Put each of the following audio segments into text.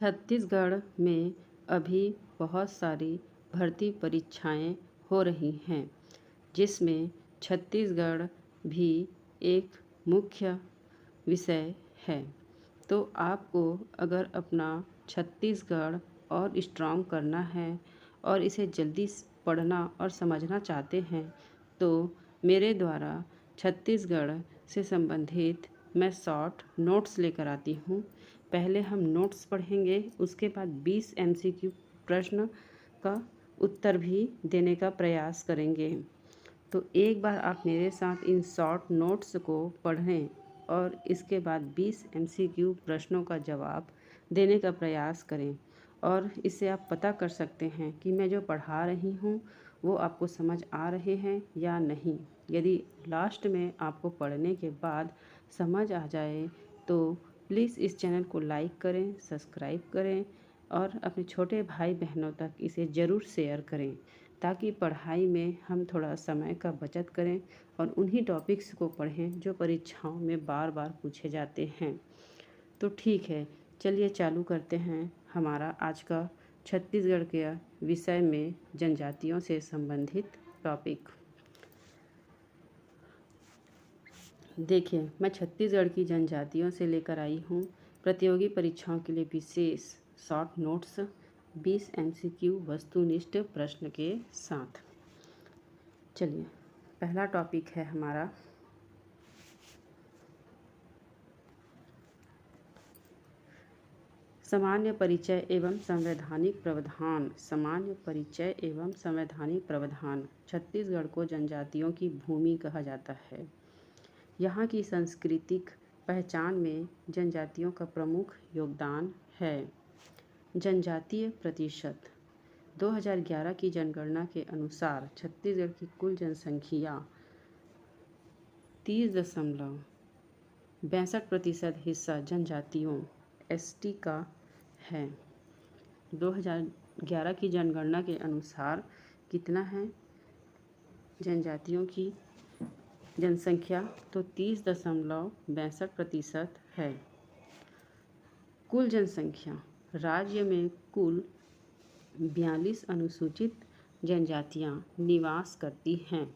छत्तीसगढ़ में अभी बहुत सारी भर्ती परीक्षाएं हो रही हैं, जिसमें छत्तीसगढ़ भी एक मुख्य विषय है। तो आपको अगर अपना छत्तीसगढ़ और स्ट्रॉन्ग करना है और इसे जल्दी पढ़ना और समझना चाहते हैं, तो मेरे द्वारा छत्तीसगढ़ से संबंधित मैं शॉर्ट नोट्स लेकर आती हूँ। पहले हम नोट्स पढ़ेंगे, उसके बाद 20 MCQ प्रश्न का उत्तर भी देने का प्रयास करेंगे। तो एक बार आप मेरे साथ इन शॉर्ट नोट्स को पढ़ें और इसके बाद 20 MCQ प्रश्नों का जवाब देने का प्रयास करें, और इससे आप पता कर सकते हैं कि मैं जो पढ़ा रही हूँ वो आपको समझ आ रहे हैं या नहीं। यदि लास्ट में आपको पढ़ने के बाद समझ आ जाए तो प्लीज़ इस चैनल को लाइक करें, सब्सक्राइब करें और अपने छोटे भाई बहनों तक इसे ज़रूर शेयर करें, ताकि पढ़ाई में हम थोड़ा समय का बचत करें और उन्हीं टॉपिक्स को पढ़ें जो परीक्षाओं में बार बार पूछे जाते हैं। तो ठीक है, चलिए चालू करते हैं हमारा आज का छत्तीसगढ़ के विषय में जनजातियों से संबंधित टॉपिक। देखिए, मैं छत्तीसगढ़ की जनजातियों से लेकर आई हूँ प्रतियोगी परीक्षाओं के लिए विशेष शॉर्ट नोट्स 20 MCQ वस्तुनिष्ठ प्रश्न के साथ। चलिए, पहला टॉपिक है हमारा सामान्य परिचय एवं संवैधानिक प्रावधान। सामान्य परिचय एवं संवैधानिक प्रावधान। छत्तीसगढ़ को जनजातियों की भूमि कहा जाता है। यहाँ की सांस्कृतिक पहचान में जनजातियों का प्रमुख योगदान है। जनजातीय प्रतिशत 2011 की जनगणना के अनुसार छत्तीसगढ़ की कुल जनसंख्या 30.62% हिस्सा जनजातियों ST का है। 2011 की जनगणना के अनुसार कितना है जनजातियों की जनसंख्या? तो 30.62% है। कुल जनसंख्या, राज्य में कुल 42 अनुसूचित जनजातियां निवास करती हैं।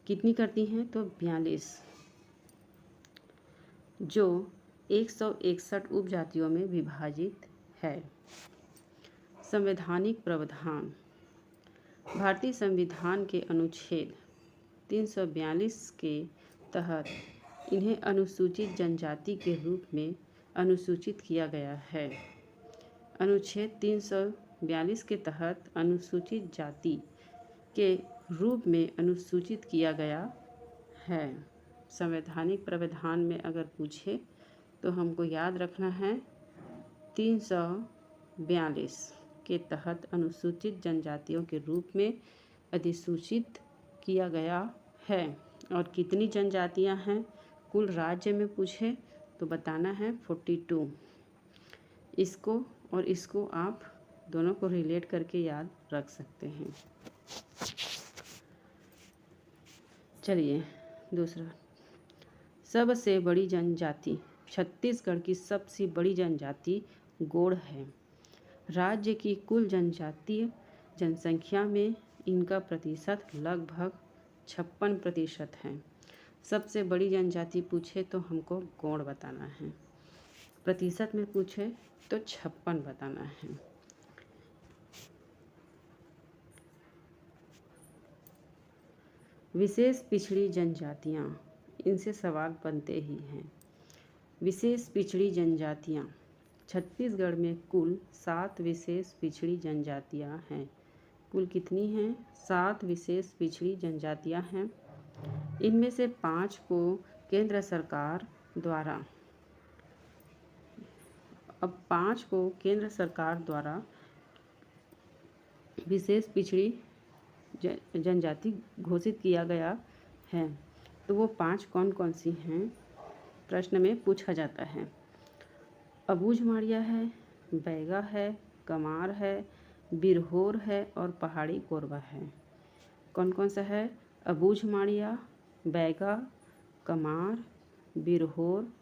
कितनी करती हैं? तो 42, जो 161 उपजातियों में विभाजित है। संवैधानिक प्रावधान। भारतीय संविधान के अनुच्छेद 342 के तहत इन्हें अनुसूचित जनजाति के रूप में अनुसूचित किया गया है। अनुच्छेद 342 के तहत अनुसूचित जाति के रूप में अनुसूचित किया गया है। संवैधानिक प्रावधान में अगर पूछे तो हमको याद रखना है 342 के तहत अनुसूचित जनजातियों के रूप में अधिसूचित किया गया है। और कितनी जनजातियां हैं? कुल राज्य में पूछे तो बताना है 42। इसको और इसको आप दोनों को रिलेट करके याद रख सकते हैं। चलिए, दूसरा, सबसे बड़ी जनजाति। छत्तीसगढ़ की सबसे बड़ी जनजाति गोंड है। राज्य की कुल जनजातीय जनसंख्या में इनका प्रतिशत लगभग 56% है। सबसे बड़ी जनजाति पूछे तो हमको गोंड बताना है, प्रतिशत में पूछे तो 56 बताना है। विशेष पिछड़ी जनजातियाँ, इनसे सवाल बनते ही हैं। विशेष पिछड़ी जनजातियाँ। छत्तीसगढ़ में कुल 7 विशेष पिछड़ी जनजातियाँ हैं। कुल कितनी हैं? 7 विशेष पिछड़ी जनजातियाँ हैं। इनमें से 5 को केंद्र सरकार द्वारा विशेष पिछड़ी जनजाति घोषित किया गया है। तो वो 5 कौन कौन सी हैं प्रश्न में पूछा जाता है। अबूझमाड़िया है, बैगा है, कमार है, बिरहोर है और पहाड़ी कोरबा है। कौन कौन सा है? अबूझमाड़िया, बैगा, कमार, बिरहोर,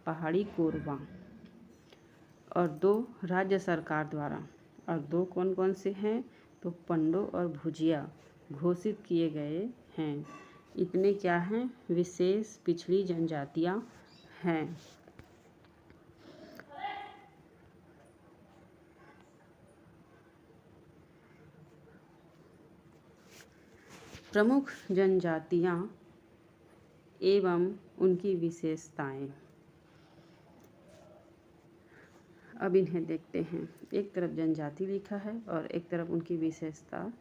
पहाड़ी कोरबा। और 2 राज्य सरकार द्वारा, और 2 कौन कौन से हैं तो पंडो और भुजिया घोषित किए गए हैं। इतने क्या हैं, विशेष पिछड़ी जनजातियां हैं। प्रमुख जनजातियां एवं उनकी विशेषताएं। अब इन्हें देखते हैं। एक तरफ जनजाति लिखा है और एक तरफ उनकी विशेषता,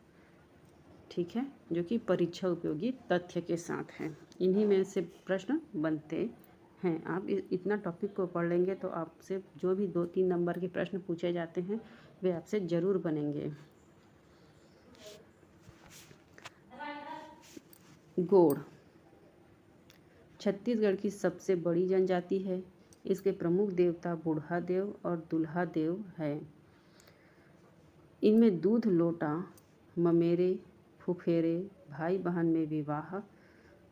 ठीक है, जो कि परीक्षा उपयोगी तथ्य के साथ है। इन्हीं में से प्रश्न बनते हैं। आप इतना टॉपिक को पढ़ लेंगे तो आपसे जो भी 2-3 नंबर के प्रश्न पूछे जाते हैं वे आपसे जरूर बनेंगे। गोंड छत्तीसगढ़ की सबसे बड़ी जनजाति है। इसके प्रमुख देवता बूढ़ा देव और दुल्हा देव है। इनमें दूध लोटा, ममेरे, फुफेरे, भाई बहन में विवाह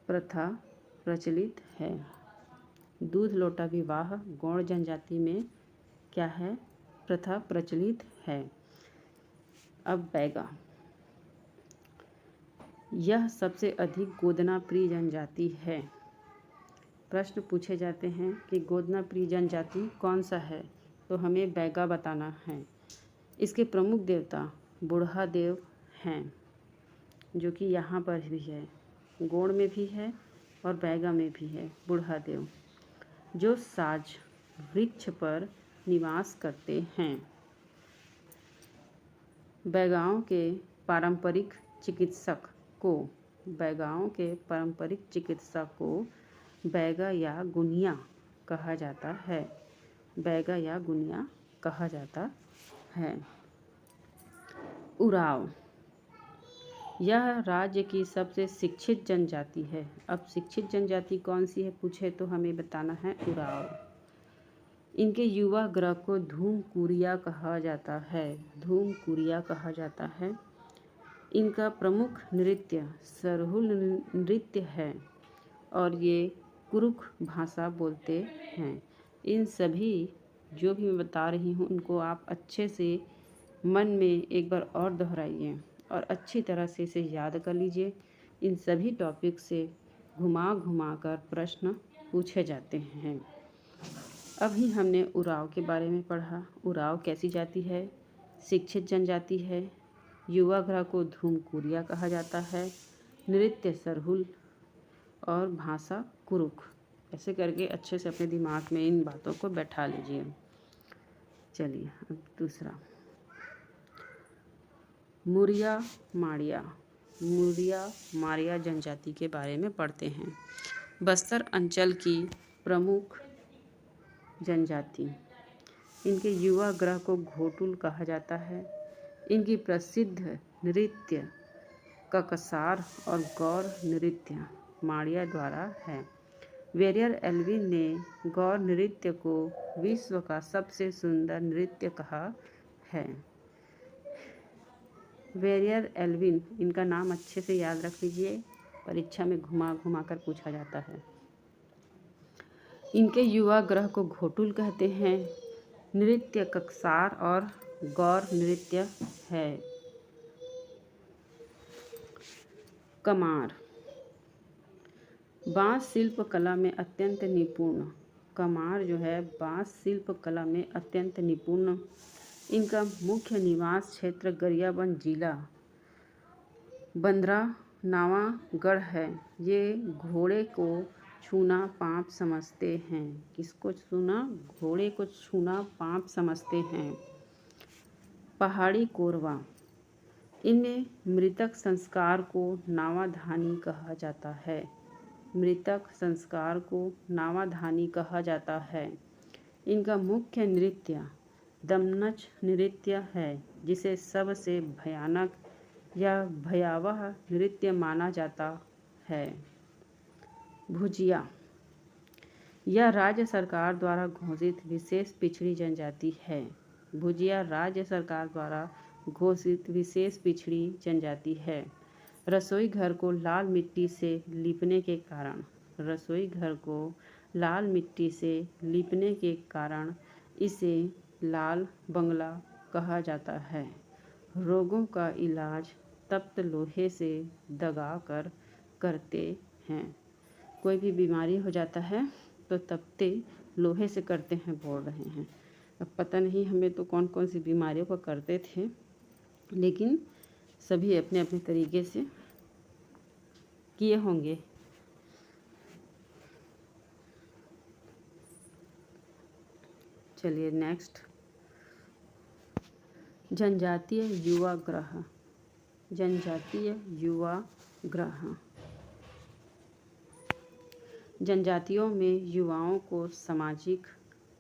प्रथा प्रचलित है। दूध लोटा विवाह गौड़ जनजाति में क्या है, प्रथा प्रचलित है। अब बैगा, यह सबसे अधिक गोदना प्रिय जनजाति है। प्रश्न पूछे जाते हैं कि गोदना प्रिय जनजाति कौन सा है, तो हमें बैगा बताना है। इसके प्रमुख देवता बूढ़ा देव हैं, जो कि यहाँ पर भी है, गोंड में भी है और बैगा में भी है बूढ़ा देव, जो साज वृक्ष पर निवास करते हैं। बैगाओं के पारंपरिक चिकित्सक को बैगा या गुनिया कहा जाता है। बैगा या गुनिया कहा जाता है। उराव, यह राज्य की सबसे शिक्षित जनजाति है। अब शिक्षित जनजाति कौन सी है पूछे तो हमें बताना है उराव। इनके युवा ग्रह को धूमकुरिया कहा जाता है। धूमकुरिया कहा जाता है। इनका प्रमुख नृत्य सरहुल नृत्य है और ये कुरुख भाषा बोलते हैं। इन सभी जो भी मैं बता रही हूँ उनको आप अच्छे से मन में एक बार और दोहराइए और अच्छी तरह से इसे याद कर लीजिए। इन सभी टॉपिक से घुमा घुमा कर प्रश्न पूछे जाते हैं। अभी हमने उराव के बारे में पढ़ा। उराव कैसी जाति है, शिक्षित जनजाति है, युवा ग्रह को धूमकुरिया कहा जाता है, नृत्य सरहुल और भाषा कुरुख। ऐसे करके अच्छे से अपने दिमाग में इन बातों को बैठा लीजिए। चलिए अब दूसरा, मुरिया मारिया जनजाति के बारे में पढ़ते हैं। बस्तर अंचल की प्रमुख जनजाति। इनके युवा ग्रह को घोटुल कहा जाता है। इनकी प्रसिद्ध नृत्य ककसार और गौर नृत्य माड़िया द्वारा है। वेरियर एल्विन ने गौर नृत्य को विश्व का सबसे सुंदर नृत्य कहा है। वेरियर एल्विन, इनका नाम अच्छे से याद रख लीजिए, परीक्षा में घुमा घुमा कर पूछा जाता है। इनके युवा ग्रह को घोटुल कहते हैं। नृत्य ककसार और गौर नृत्य है। कमार, बांस शिल्प कला में अत्यंत निपुण। कमार जो है बांस शिल्प कला में अत्यंत निपुण। इनका मुख्य निवास क्षेत्र गरियाबंद जिला बंदरानावागढ़ है। ये घोड़े को छूना पाप समझते हैं। किसको छूना? घोड़े को छूना पाप समझते हैं। पहाड़ी कोरवा, इनमें मृतक संस्कार को नावाधानी कहा जाता है। मृतक संस्कार को नावाधानी कहा जाता है। इनका मुख्य नृत्य दमनच नृत्य है, जिसे सबसे भयानक या भयावह नृत्य माना जाता है। भुजिया, यह राज्य सरकार द्वारा घोषित विशेष पिछड़ी जनजाति है। भुजिया राज्य सरकार द्वारा घोषित विशेष पिछड़ी जनजाति है। रसोई घर को लाल मिट्टी से लीपने के कारण इसे लाल बंगला कहा जाता है। रोगों का इलाज तप्त लोहे से दगाकर करते हैं। कोई भी बीमारी हो जाता है तो तपते लोहे से करते हैं बोल रहे हैं। अब पता नहीं हमें तो कौन कौन सी बीमारियों को करते थे, लेकिन सभी अपने अपने तरीके से किए होंगे। चलिए नेक्स्ट, जनजातीय युवा ग्रह। जनजातीय युवा ग्रह जनजातियों में युवाओं को सामाजिक,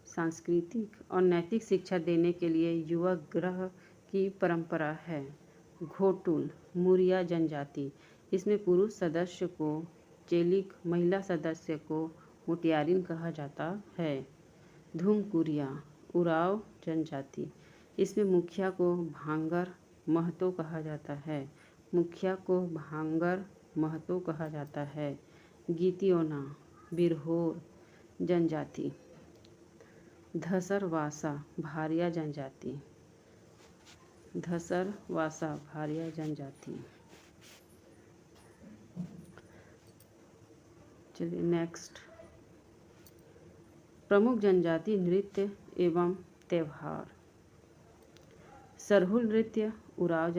सांस्कृतिक और नैतिक शिक्षा देने के लिए युवा ग्रह की परंपरा है। घोटुल मुरिया जनजाति, इसमें पुरुष सदस्य को चेलिक, महिला सदस्य को मुटियारिन कहा जाता है। धूमकुरिया उराव जनजाति, इसमें मुखिया को भांगर महतो कहा जाता है। मुखिया को भांगर महतो कहा जाता है। गीतियोना बिरहोर जनजाति। धसरवासा भारिया जनजाति। धसरवासा भारिया जनजाति। चलिए नेक्स्ट, प्रमुख जनजाति नृत्य एवं त्यौहार। सरहुल नृत्य उराव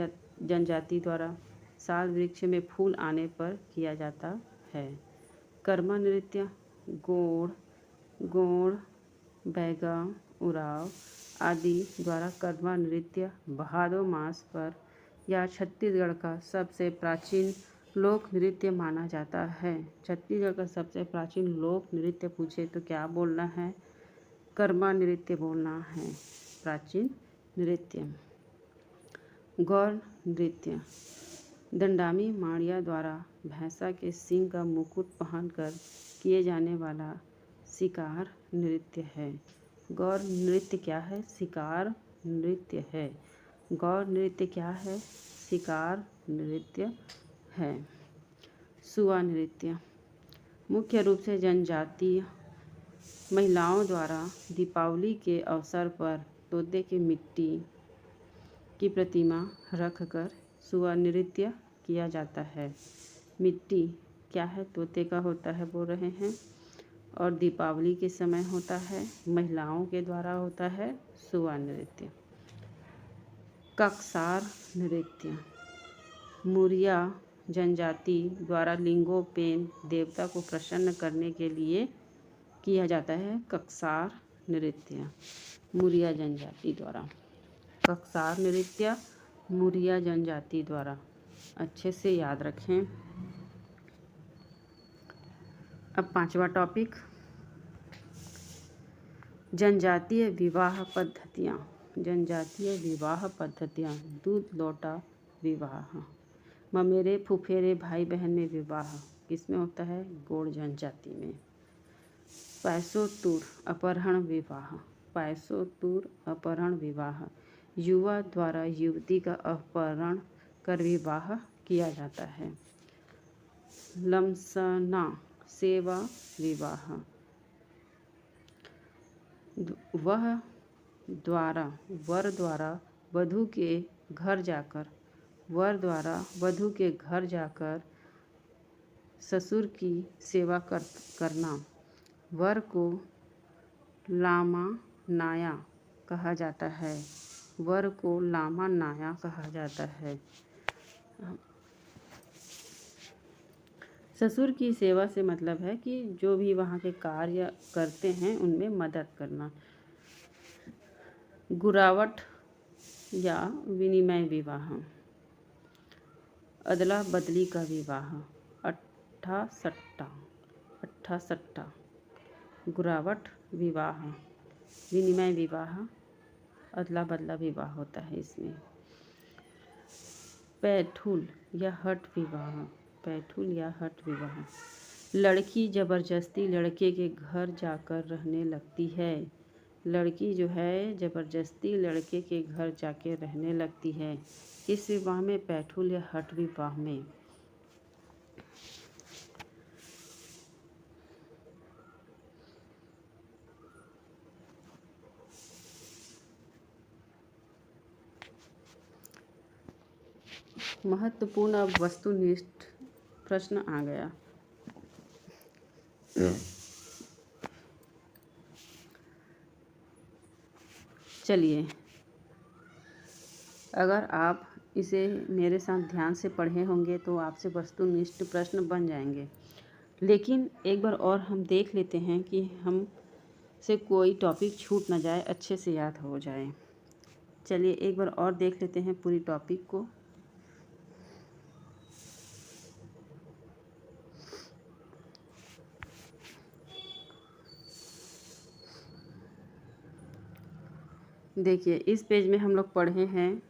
जनजाति द्वारा साल वृक्ष में फूल आने पर किया जाता है। कर्मा नृत्य गोंड, बैगा, उराव आदि द्वारा कर्मा नृत्य भादो मास पर या छत्तीसगढ़ का सबसे प्राचीन लोक नृत्य माना जाता है। छत्तीसगढ़ का सबसे प्राचीन लोक नृत्य पूछे तो क्या बोलना है? कर्मा नृत्य बोलना है, प्राचीन नृत्य। गौर नृत्य दंडामी माड़िया द्वारा भैंसा के सींग का मुकुट पहनकर किए जाने वाला शिकार नृत्य है। गौर नृत्य क्या है? शिकार नृत्य है। गौर नृत्य क्या है? शिकार नृत्य है। सुआ नृत्य मुख्य रूप से जनजातीय महिलाओं द्वारा दीपावली के अवसर पर तोते की मिट्टी की प्रतिमा रखकर सुआ नृत्य किया जाता है। मिट्टी क्या है? तोते का होता है बोल रहे हैं, और दीपावली के समय होता है, महिलाओं के द्वारा होता है सुआ नृत्य। ककसार नृत्य मुरिया जनजाति द्वारा लिंगोपेन देवता को प्रसन्न करने के लिए किया जाता है। ककसार नृत्य मुरिया जनजाति द्वारा। ककसार नृत्य मुरिया जनजाति द्वारा, अच्छे से याद रखें। अब पांचवा टॉपिक, जनजातीय विवाह पद्धतियाँ। जनजातीय विवाह पद्धतियाँ। दूध लोटा विवाह, ममेरे फुफेरे भाई बहन में विवाह किसमें होता है? गोंड जनजाति में। पैसोतुर अपहरण विवाह। पैसोतुर अपहरण विवाह, युवा द्वारा युवती का अपहरण कर विवाह किया जाता है। लमसना सेवा विवाह, वर द्वारा वधू के घर जाकर ससुर की सेवा करना। वर को लामा नाया कहा जाता है। वर को लामा नाया कहा जाता है। ससुर की सेवा से मतलब है कि जो भी वहाँ के कार्य करते हैं उनमें मदद करना। गुरावट या विनिमय विवाह, अदला बदली का विवाह। अट्ठा सट्टा गुरावट विवाह, विनिमय विवाह, अदला बदला विवाह होता है इसमें। पैठुल या हठ विवाह। पैठुल या हठ विवाह, लड़की जबरदस्ती लड़के के घर जाकर रहने लगती है। लड़की जो है जबरदस्ती लड़के के घर जाके रहने लगती है। किस विवाह में? पैठुल या हठ विवाह में। महत्वपूर्ण अब वस्तुनिष्ठ प्रश्न आ गया। चलिए, अगर आप इसे मेरे साथ ध्यान से पढ़े होंगे तो आपसे वस्तुनिष्ठ प्रश्न बन जाएंगे। लेकिन एक बार और हम देख लेते हैं कि हम से कोई टॉपिक छूट ना जाए, अच्छे से याद हो जाए। चलिए एक बार और देख लेते हैं पूरी टॉपिक को। देखिए, इस पेज में हम लोग पढ़े हैं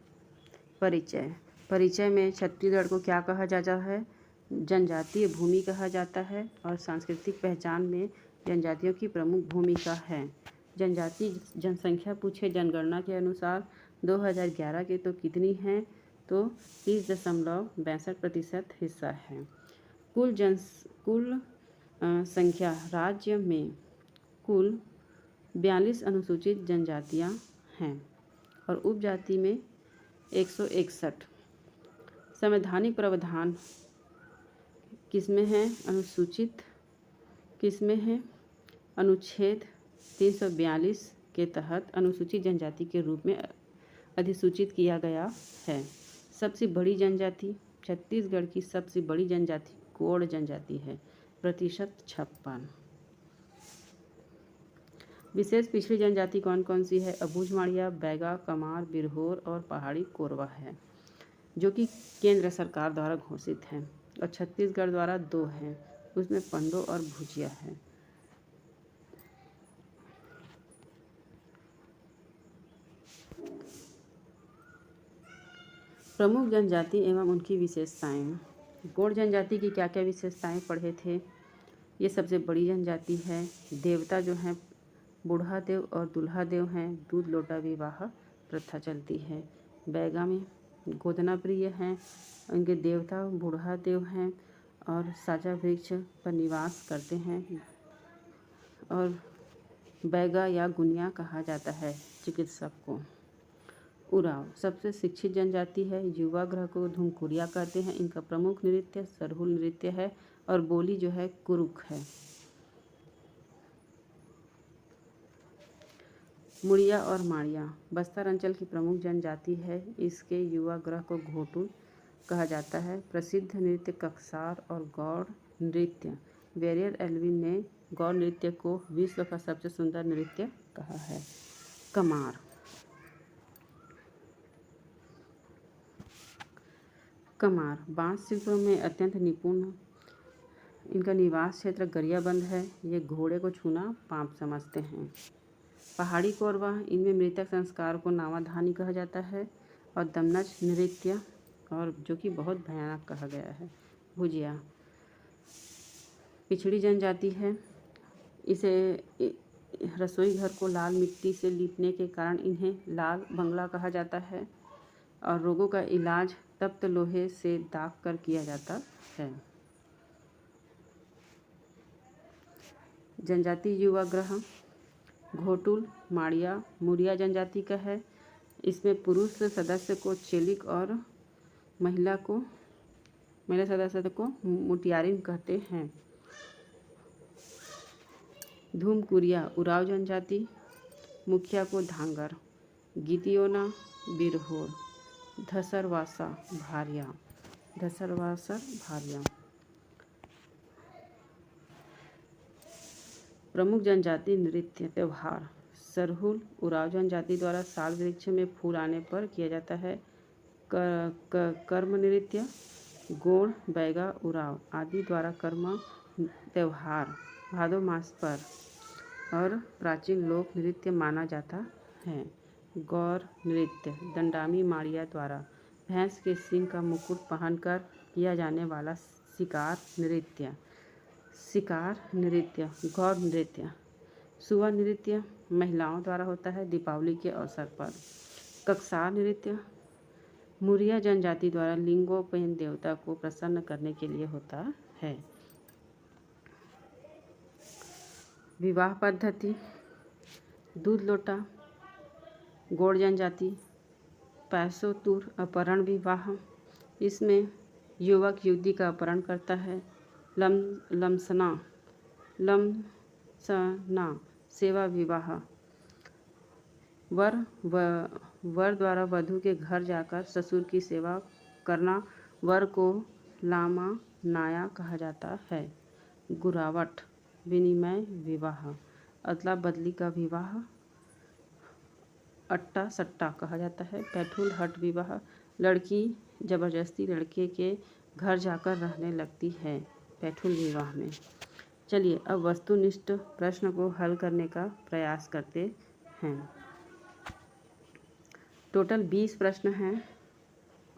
परिचय। परिचय में छत्तीसगढ़ को क्या कहा जाता है? जनजातीय भूमि कहा जाता है। और सांस्कृतिक पहचान में जनजातियों की प्रमुख भूमिका है। जनजाति जनसंख्या पूछे जनगणना के अनुसार 2011 के तो कितनी है? तो 30.62% हिस्सा है। कुल संख्या राज्य में कुल 42 अनुसूचित जनजातियाँ हैं और उपजाति में 161। संवैधानिक प्रावधान किसमें है? अनुसूचित किसमें है? अनुच्छेद 342 के तहत अनुसूचित जनजाति के रूप में अधिसूचित किया गया है। सबसे बड़ी जनजाति, छत्तीसगढ़ की सबसे बड़ी जनजाति गोंड जनजाति है, प्रतिशत 56। विशेष पिछड़ी जनजाति कौन कौन सी है? अबूझ माड़िया, बैगा, कमार, बिरहोर और पहाड़ी कोरवा है, जो कि केंद्र सरकार द्वारा घोषित है। और छत्तीसगढ़ द्वारा 2 हैं, उसमें पंडो और भुजिया है। प्रमुख जनजाति एवं उनकी विशेषताएं। गोंड जनजाति की क्या क्या विशेषताएं पढ़े थे? ये सबसे बड़ी जनजाति है। देवता जो हैं बूढ़ा देव और दुल्हा देव हैं। दूध लोटा विवाह प्रथा चलती है। बैगा में गोदना प्रिय हैं, उनके देवता बूढ़ा देव हैं और साजा वृक्ष पर निवास करते हैं। और बैगा या गुनिया कहा जाता है चिकित्सक को। उराव सबसे शिक्षित जनजाति है। युवा ग्रह को धुमकुरिया कहते हैं। इनका प्रमुख नृत्य सरहुल नृत्य है और बोली जो है कुरुक है। मुड़िया और माड़िया बस्तर अंचल की प्रमुख जनजाति है। इसके युवा ग्रह को घोटुल कहा जाता है। प्रसिद्ध नृत्य ककसार और गौड़ नृत्य। वेरियर एल्विन ने गौड़ नृत्य को विश्व का सबसे सुंदर नृत्य कहा है। कमार बांस शिल्प में अत्यंत निपुण। इनका निवास क्षेत्र गरियाबंद है। ये घोड़े को छूना पाप समझते हैं। पहाड़ी कोरवा, इनमें मृतक संस्कार को नावाधानी कहा जाता है। और दमनच नृत्य, और जो कि बहुत भयानक कहा गया है। भुजिया पिछड़ी जनजाति है। इसे रसोई घर को लाल मिट्टी से लीपने के कारण इन्हें लाल बंगला कहा जाता है। और रोगों का इलाज तप्त लोहे से दाग कर किया जाता है। जनजाति युवा ग्रह घोटुल, माड़िया, मुड़िया जनजाति का है। इसमें पुरुष सदस्य को चेलिक और महिला सदस्य को मुटियारिन कहते हैं। धूमकुरिया उराव जनजाति, मुखिया को धांगर। गीतियोना बिरहोर। धसरवासा भारिया। प्रमुख जनजाति नृत्य त्यौहार। सरहुल उराव जनजाति द्वारा साल वृक्ष में फूल आने पर किया जाता है कर्म नृत्य। गोंड, बैगा, उराव आदि द्वारा कर्म त्यौहार भादो मास पर और प्राचीन लोक नृत्य माना जाता है। गौर नृत्य दंडामी माड़िया द्वारा भैंस के सींग का मुकुट पहनकर किया जाने वाला शिकार नृत्य। गौर नृत्य। सुआ नृत्य महिलाओं द्वारा होता है दीपावली के अवसर पर। ककसार नृत्य मुरिया जनजाति द्वारा लिंगोपयन देवता को प्रसन्न करने के लिए होता है। विवाह पद्धति दूध लोटा गोंड जनजाति। पैसोतुर अपहरण विवाह इसमें युवक युवती का अपहरण करता है। लमसना सेवा विवाह, वर द्वारा वधू के घर जाकर ससुर की सेवा करना वर को लामा नाया कहा जाता है। गुरावट विनिमय विवाह, अदला बदली का विवाह अट्टा सट्टा कहा जाता है। पैठुल हट विवाह, लड़की जबरदस्ती लड़के के घर जाकर रहने लगती है पैठुल विवाह में। चलिए अब वस्तुनिष्ठ प्रश्न को हल करने का प्रयास करते हैं। टोटल 20 प्रश्न हैं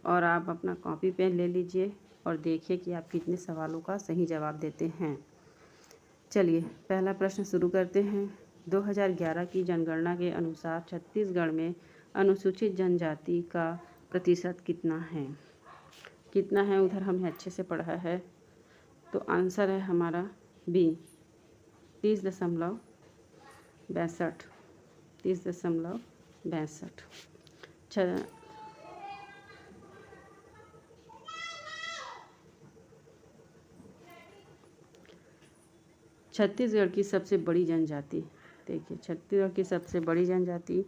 और आप अपना कॉपी पेन ले लीजिए और देखिए कि आप कितने सवालों का सही जवाब देते हैं। चलिए पहला प्रश्न शुरू करते हैं। 2011 की जनगणना के अनुसार छत्तीसगढ़ में अनुसूचित जनजाति का प्रतिशत कितना है? कितना है उधर हमने अच्छे से पढ़ा है, तो आंसर है हमारा बी 30.62। 30.62। छत्तीसगढ़ की सबसे बड़ी जनजाति, देखिए छत्तीसगढ़ की सबसे बड़ी जनजाति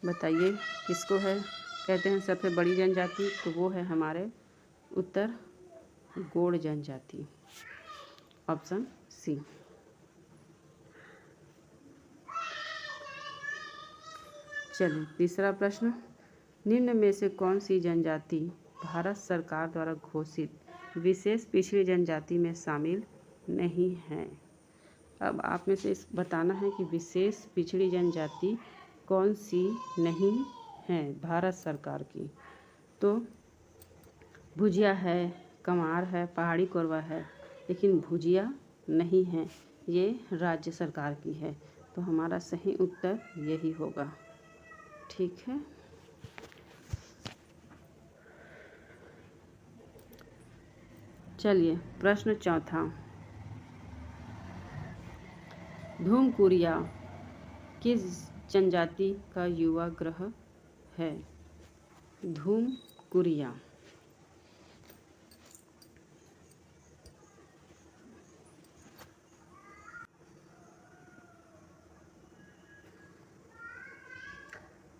बताइए किसको है कहते हैं सबसे बड़ी जनजाति? तो वो है हमारे उत्तर गोंड जनजाति, ऑप्शन सी। चलिए तीसरा प्रश्न, निम्न में से कौन सी जनजाति भारत सरकार द्वारा घोषित विशेष पिछड़ी जनजाति में शामिल नहीं है? अब आप में से बताना है कि विशेष पिछड़ी जनजाति कौन सी नहीं है भारत सरकार की। तो भुजिया है, कमार है, पहाड़ी कोरवा है, लेकिन भुजिया नहीं है, ये राज्य सरकार की है। तो हमारा सही उत्तर यही होगा। ठीक है। चलिए प्रश्न चौथा, धूमकुरिया किस जनजाति का युवा ग्रह है? धूमकुरिया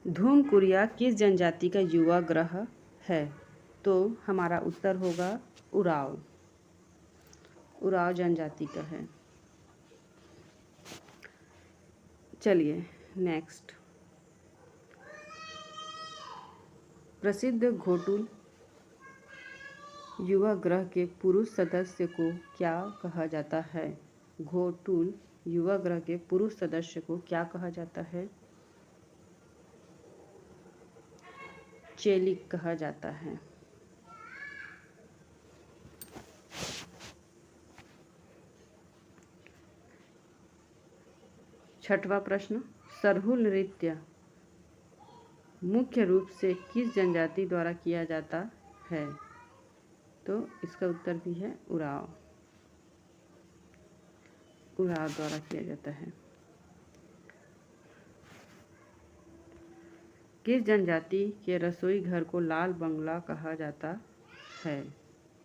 धूमकुरिया किस जनजाति का युवा ग्रह है? तो हमारा उत्तर होगा उराव। उराव जनजाति का है। चलिए नेक्स्ट, प्रसिद्ध घोटुल युवा ग्रह के पुरुष सदस्य को क्या कहा जाता है? घोटुल युवा ग्रह के पुरुष सदस्य को क्या कहा जाता है? चेलिक कहा जाता है। छठवां प्रश्न, सरहुल नृत्य मुख्य रूप से किस जनजाति द्वारा किया जाता है? तो इसका उत्तर भी है उराव। उराव द्वारा किया जाता है। किस जनजाति के रसोई घर को लाल बंगला कहा जाता है?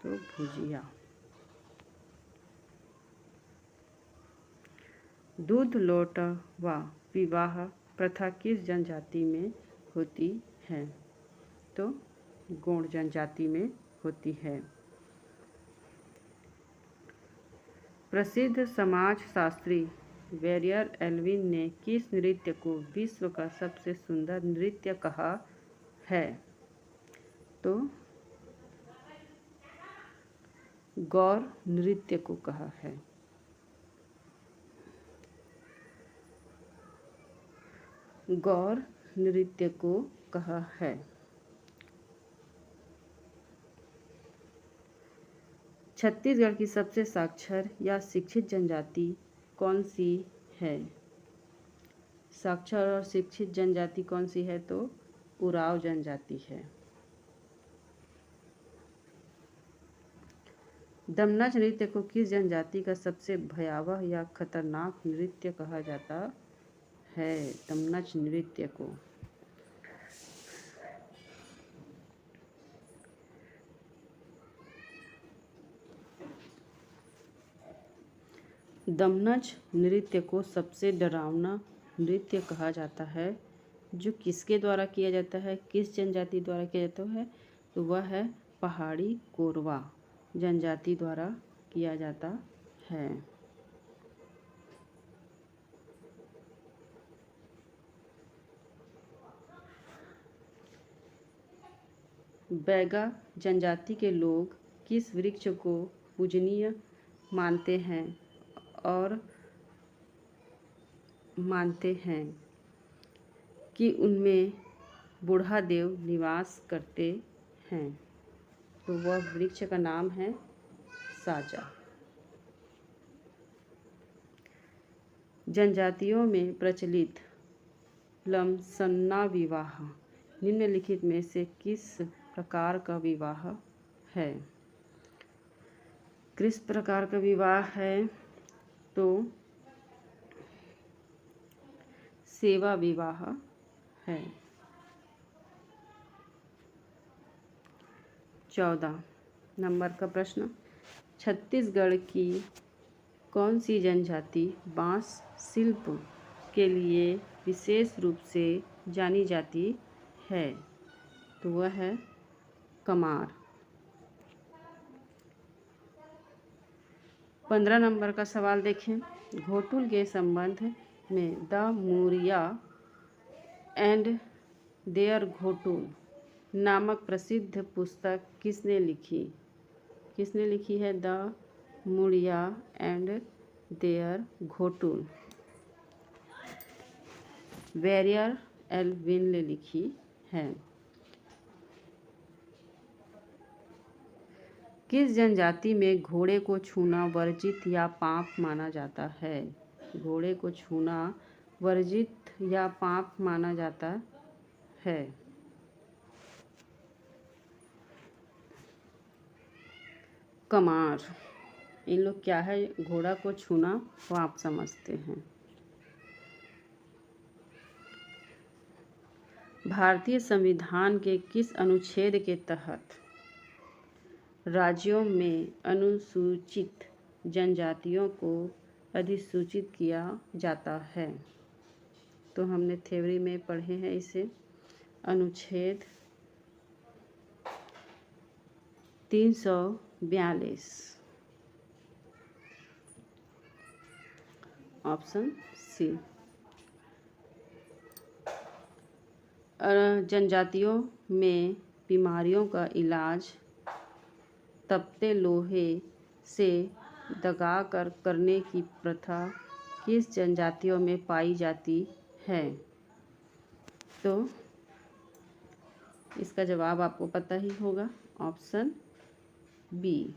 तो भुजिया। दूध लौटवा विवाह प्रथा किस जनजाति में होती है? तो गोंड जनजाति में होती है। प्रसिद्ध समाजशास्त्री वेरियर एल्विन ने किस नृत्य को विश्व का सबसे सुंदर नृत्य कहा है? तो गौर नृत्य को कहा है। गौर नृत्य को कहा है। छत्तीसगढ़ की सबसे साक्षर या शिक्षित जनजाति कौन सी है? साक्षर और शिक्षित जनजाति कौन सी है? तो उराव जनजाति है। दमनच नृत्य को किस जनजाति का सबसे भयावह या खतरनाक नृत्य कहा जाता है? दमनच नृत्य को दमनज नृत्य को सबसे डरावना नृत्य कहा जाता है, जो किसके द्वारा किया जाता है, किस जनजाति द्वारा किया जाता है, तो वह है पहाड़ी कोरवा जनजाति द्वारा किया जाता है। बैगा जनजाति के लोग किस वृक्ष को पूजनीय मानते हैं और मानते हैं कि उनमें बूढ़ा देव निवास करते हैं, तो वह वृक्ष का नाम है साजा। जनजातियों में प्रचलित लमसन्ना विवाह निम्नलिखित में से किस प्रकार का विवाह है? किस प्रकार का विवाह है? तो सेवा विवाह है। 14 नंबर का प्रश्न, छत्तीसगढ़ की कौन सी जनजाति बांस शिल्प के लिए विशेष रूप से जानी जाती है? तो वह है कमार। 15 नंबर का सवाल देखें, घोटुल के संबंध में the Muria and their Ghotul नामक प्रसिद्ध पुस्तक किसने लिखी? किसने लिखी है the Muria and their Ghotul? Verrier Elwin ने लिखी है। किस जनजाति में घोड़े को छूना वर्जित या पाप माना जाता है? घोड़े को छूना वर्जित या पाप माना जाता है। कमार। इन लोग क्या है, घोड़ा को छूना पाप समझते हैं। भारतीय संविधान के किस अनुच्छेद के तहत राज्यों में अनुसूचित जनजातियों को अधिसूचित किया जाता है? तो हमने थ्योरी में पढ़े हैं इसे। अनुच्छेद 342 ऑप्शन सी। जनजातियों में बीमारियों का इलाज तपते लोहे से दगाकर करने की प्रथा किस जनजातियों में पाई जाती है? तो इसका जवाब आपको पता ही होगा, ऑप्शन बी।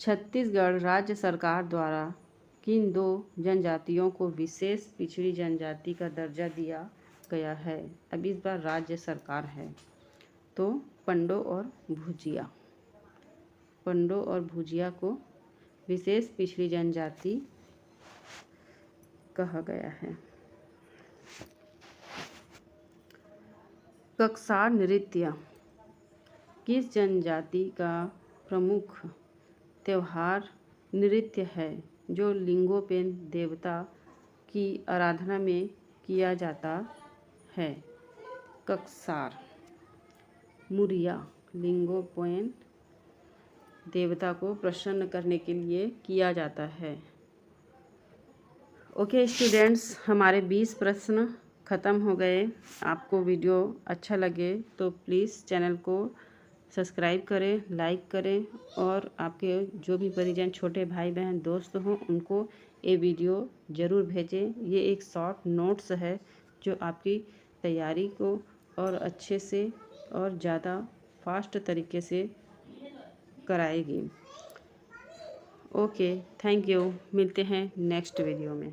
छत्तीसगढ़ राज्य सरकार द्वारा किन 2 जनजातियों को विशेष पिछड़ी जनजाति का दर्जा दिया गया है? अब इस बार राज्य सरकार है, तो पंडो और भुजिया। पंडो और भुजिया को विशेष पिछड़ी जनजाति कहा गया है। कक्सार नृत्य किस जनजाति का प्रमुख त्योहार नृत्य है जो लिंगोपेन देवता की आराधना में किया जाता है? कक्सार। मुरिया लिंगोपेन देवता को प्रसन्न करने के लिए किया जाता है। ओके स्टूडेंट्स, हमारे 20 प्रश्न ख़त्म हो गए। आपको वीडियो अच्छा लगे तो प्लीज़ चैनल को सब्सक्राइब करें, लाइक करें और आपके जो भी परिजन छोटे भाई बहन दोस्त हों उनको ये वीडियो ज़रूर भेजें। ये एक शॉर्ट नोट्स है जो आपकी तैयारी को और अच्छे से और ज़्यादा फास्ट तरीके से कराएगी। Okay, thank you. मिलते हैं नेक्स्ट वीडियो में।